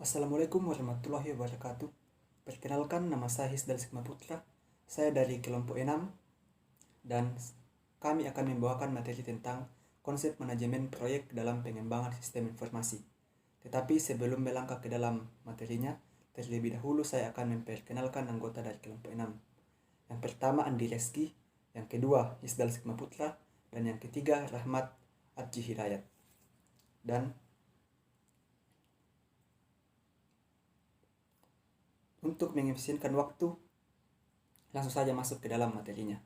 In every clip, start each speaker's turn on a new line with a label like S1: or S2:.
S1: Assalamualaikum warahmatullahi wabarakatuh. Perkenalkan, nama saya Hisdal Sigma Putra. Saya dari kelompok 6 dan kami akan membawakan materi tentang konsep manajemen proyek dalam pengembangan sistem informasi. Tetapi sebelum melangkah ke dalam materinya, terlebih dahulu saya akan memperkenalkan anggota dari kelompok 6. Yang pertama Andi Reski, yang kedua Hisdal Sigma Putra, dan yang ketiga Rahmat Adji Hidayat. Dan untuk mengefisienkan waktu, langsung saja masuk ke dalam materinya.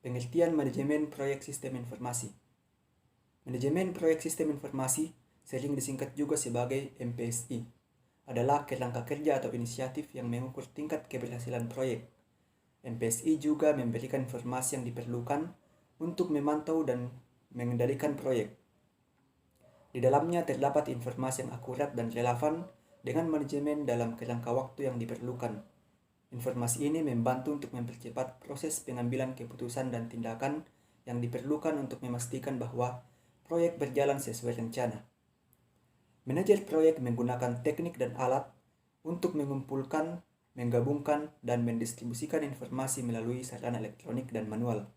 S1: Pengertian manajemen proyek sistem informasi. Manajemen proyek sistem informasi, sering disingkat juga sebagai MPSI, adalah kerangka kerja atau inisiatif yang mengukur tingkat keberhasilan proyek. MPSI juga memberikan informasi yang diperlukan untuk memantau dan mengendalikan proyek. Di dalamnya terdapat informasi yang akurat dan relevan dengan manajemen dalam kerangka waktu yang diperlukan. Informasi ini membantu untuk mempercepat proses pengambilan keputusan dan tindakan yang diperlukan untuk memastikan bahwa proyek berjalan sesuai rencana. Manajer proyek menggunakan teknik dan alat untuk mengumpulkan, menggabungkan, dan mendistribusikan informasi melalui sarana elektronik dan manual.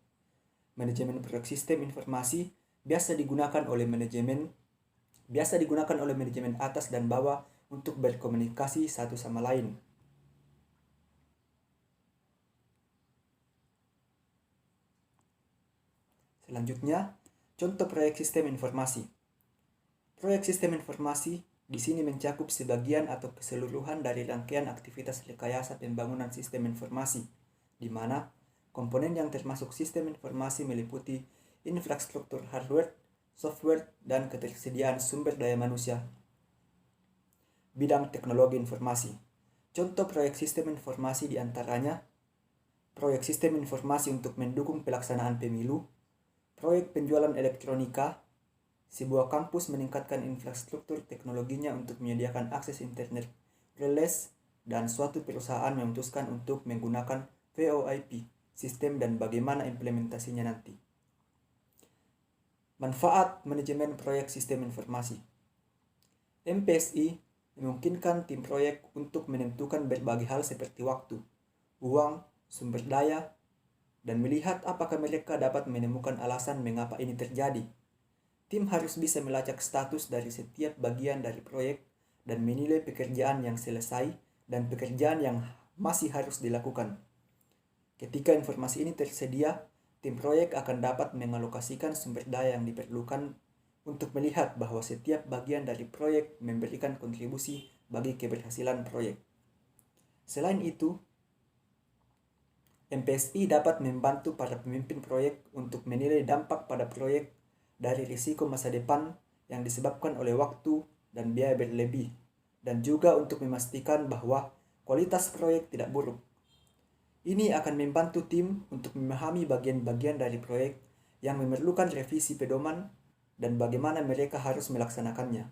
S1: Manajemen proyek sistem informasi biasa digunakan oleh manajemen atas dan bawah untuk berkomunikasi satu sama lain. Selanjutnya, contoh proyek sistem informasi. Proyek sistem informasi di sini mencakup sebagian atau keseluruhan dari rangkaian aktivitas rekayasa pembangunan sistem informasi, di mana komponen yang termasuk sistem informasi meliputi infrastruktur hardware, software, dan ketersediaan sumber daya manusia. Bidang teknologi informasi. Contoh proyek sistem informasi diantaranya proyek sistem informasi untuk mendukung pelaksanaan pemilu, proyek penjualan elektronika, sebuah kampus meningkatkan infrastruktur teknologinya untuk menyediakan akses internet wireless, dan suatu perusahaan memutuskan untuk menggunakan VoIP sistem dan bagaimana implementasinya nanti. Manfaat manajemen proyek sistem informasi. MPSI memungkinkan tim proyek untuk menentukan berbagai hal seperti waktu, uang, sumber daya, dan melihat apakah mereka dapat menemukan alasan mengapa ini terjadi. Tim harus bisa melacak status dari setiap bagian dari proyek dan menilai pekerjaan yang selesai dan pekerjaan yang masih harus dilakukan. Ketika informasi ini tersedia, tim proyek akan dapat mengalokasikan sumber daya yang diperlukan untuk melihat bahwa setiap bagian dari proyek memberikan kontribusi bagi keberhasilan proyek. Selain itu, MPSI dapat membantu para pemimpin proyek untuk menilai dampak pada proyek dari risiko masa depan yang disebabkan oleh waktu dan biaya berlebih, dan juga untuk memastikan bahwa kualitas proyek tidak buruk. Ini akan membantu tim untuk memahami bagian-bagian dari proyek yang memerlukan revisi pedoman dan bagaimana mereka harus melaksanakannya.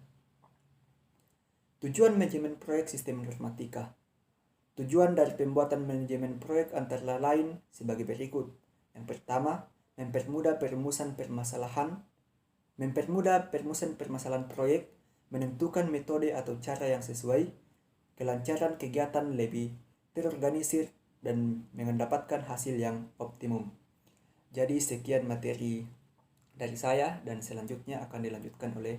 S1: Tujuan manajemen proyek sistem informatika. Tujuan dari pembuatan manajemen proyek antara lain sebagai berikut. Yang pertama, mempermudah perumusan permasalahan proyek, menentukan metode atau cara yang sesuai, kelancaran kegiatan lebih terorganisir, dan mendapatkan hasil yang optimum. Jadi sekian materi dari saya dan selanjutnya akan dilanjutkan oleh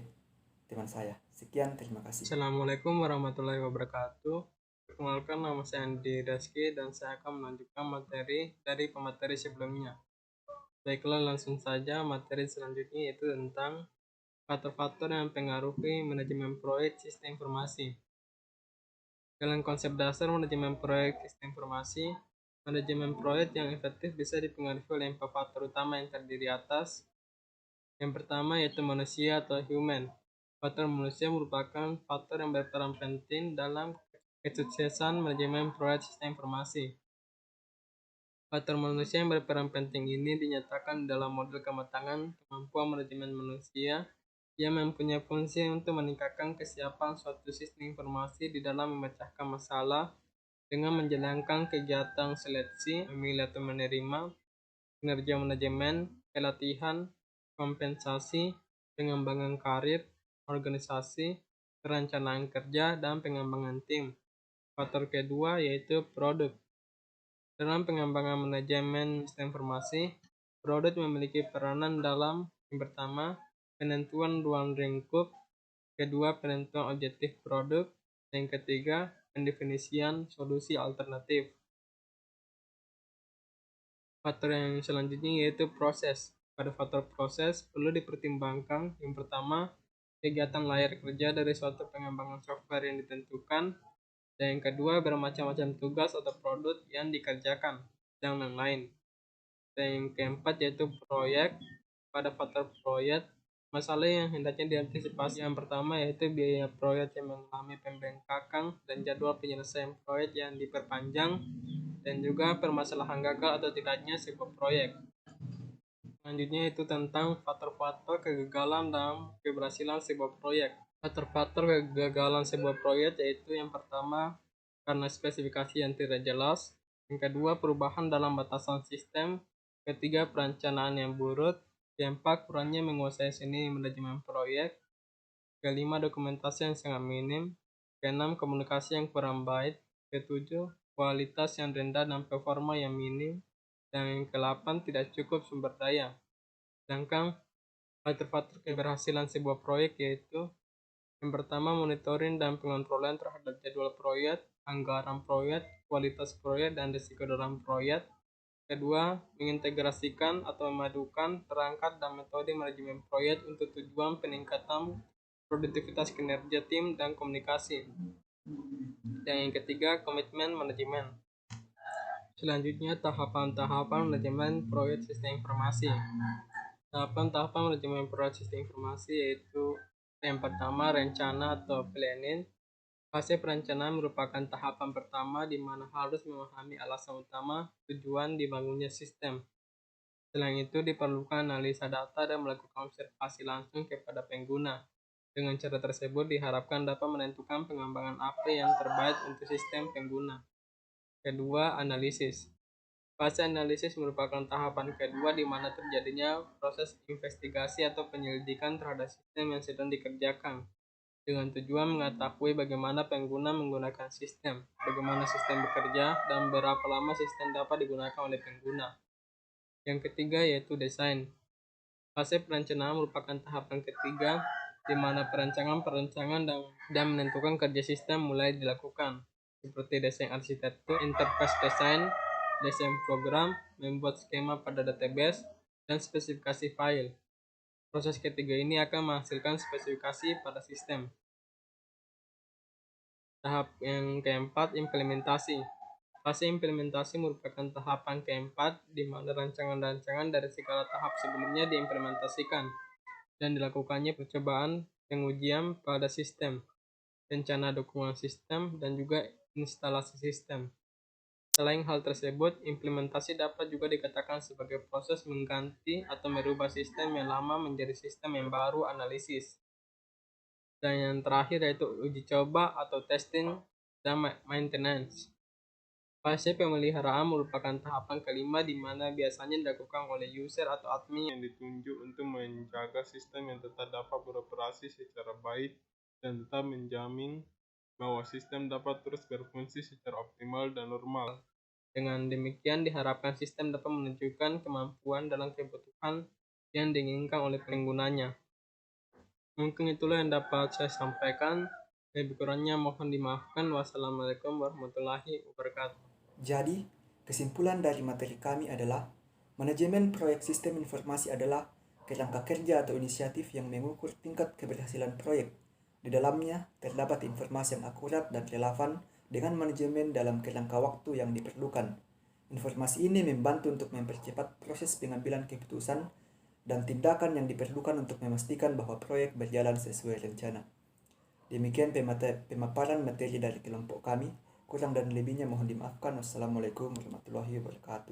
S1: teman saya. Sekian, terima kasih.
S2: Assalamualaikum warahmatullahi wabarakatuh. Perkenalkan, nama saya Andi Reski dan saya akan melanjutkan materi dari pemateri sebelumnya. Baiklah, langsung saja materi selanjutnya yaitu tentang faktor-faktor yang mempengaruhi manajemen proyek sistem informasi. Dalam konsep dasar manajemen proyek sistem informasi, manajemen proyek yang efektif bisa dipengaruhi oleh 4 faktor utama yang terdiri atas. Yang pertama yaitu manusia atau human. Faktor manusia merupakan faktor yang berperan penting dalam kesuksesan manajemen proyek sistem informasi. Faktor manusia yang berperan penting ini dinyatakan dalam model kematangan kemampuan manajemen manusia yang mempunyai fungsi untuk meningkatkan kesiapan suatu sistem informasi di dalam memecahkan masalah dengan menjalankan kegiatan seleksi, memilih atau menerima, kinerja manajemen, pelatihan, kompensasi, pengembangan karir, organisasi, perencanaan kerja, dan pengembangan tim. Faktor kedua yaitu produk. Dalam pengembangan manajemen sistem informasi, produk memiliki peranan dalam yang pertama, penentuan ruang lingkup, kedua, penentuan objektif produk, dan yang ketiga, pendefinisian solusi alternatif. Faktor yang selanjutnya yaitu proses. Pada faktor proses perlu dipertimbangkan yang pertama, kegiatan layar kerja dari suatu pengembangan software yang ditentukan, dan yang kedua, bermacam-macam tugas atau produk yang dikerjakan, dan lain-lain. Dan yang keempat yaitu proyek. Pada faktor proyek, masalah yang hendaknya diantisipasi yang pertama yaitu biaya proyek yang mengalami pembengkakan dan jadwal penyelesaian proyek yang diperpanjang, dan juga permasalahan gagal atau tidaknya sebuah proyek. Selanjutnya itu tentang faktor-faktor kegagalan dan keberhasilan sebuah proyek. Faktor-faktor kegagalan sebuah proyek yaitu yang pertama, karena spesifikasi yang tidak jelas, yang kedua, perubahan dalam batasan sistem, ketiga, perencanaan yang buruk, keempat, kurangnya menguasai seni manajemen proyek, kelima, dokumentasi yang sangat minim, keenam, komunikasi yang kurang baik, ketujuh, kualitas yang rendah dan performa yang minim, dan yang ke-8, tidak cukup sumber daya. Sedangkan faktor-faktor keberhasilan sebuah proyek yaitu yang pertama, monitoring dan pengontrolan terhadap jadwal proyek, anggaran proyek, kualitas proyek, dan risiko dalam proyek. Kedua, mengintegrasikan atau memadukan perangkat dan metode manajemen proyek untuk tujuan peningkatan produktivitas kinerja tim dan komunikasi. Dan yang ketiga, komitmen manajemen. Selanjutnya, tahapan-tahapan manajemen proyek sistem informasi. Tahapan-tahapan manajemen proyek sistem informasi yaitu yang pertama, rencana atau planning. Fase perencanaan merupakan tahapan pertama di mana harus memahami alasan utama tujuan dibangunnya sistem. Selain itu, diperlukan analisa data dan melakukan observasi langsung kepada pengguna. Dengan cara tersebut diharapkan dapat menentukan pengembangan apa yang terbaik untuk sistem pengguna. Kedua, analisis. Fase analisis merupakan tahapan kedua di mana terjadinya proses investigasi atau penyelidikan terhadap sistem yang sedang dikerjakan, dengan tujuan mengetahui bagaimana pengguna menggunakan sistem, bagaimana sistem bekerja, dan berapa lama sistem dapat digunakan oleh pengguna. Yang ketiga yaitu desain. Fase perencanaan merupakan tahapan ketiga di mana perencanaan dan menentukan kerja sistem mulai dilakukan, seperti desain arsitektur, interface design, desain program, membuat skema pada database, dan spesifikasi file. Proses ketiga ini akan menghasilkan spesifikasi pada sistem. Tahap yang keempat, implementasi. Fase implementasi merupakan tahapan keempat di mana rancangan-rancangan dari segala tahap sebelumnya diimplementasikan dan dilakukannya percobaan pengujian pada sistem, rencana dukungan sistem, dan juga instalasi sistem. Selain hal tersebut, implementasi dapat juga dikatakan sebagai proses mengganti atau merubah sistem yang lama menjadi sistem yang baru, analisis. Dan yang terakhir yaitu uji coba atau testing dan maintenance. Fase pemeliharaan merupakan tahapan kelima di mana biasanya dilakukan oleh user atau admin yang ditunjuk untuk menjaga sistem yang tetap dapat beroperasi secara baik dan tetap menjamin bahwa sistem dapat terus berfungsi secara optimal dan normal. Dengan demikian diharapkan sistem dapat menunjukkan kemampuan dalam kebutuhan yang diinginkan oleh penggunanya. Mungkin itulah yang dapat saya sampaikan. Lebih kurangnya mohon dimaafkan. Wassalamualaikum warahmatullahi wabarakatuh.
S1: Jadi, kesimpulan dari materi kami adalah manajemen proyek sistem informasi adalah kerangka kerja atau inisiatif yang mengukur tingkat keberhasilan proyek. Di dalamnya terdapat informasi yang akurat dan relevan dengan manajemen dalam kerangka waktu yang diperlukan. Informasi ini membantu untuk mempercepat proses pengambilan keputusan dan tindakan yang diperlukan untuk memastikan bahwa proyek berjalan sesuai rencana. Demikian pemaparan materi dari kelompok kami. Kurang dan lebihnya mohon dimaafkan. Wassalamualaikum warahmatullahi wabarakatuh.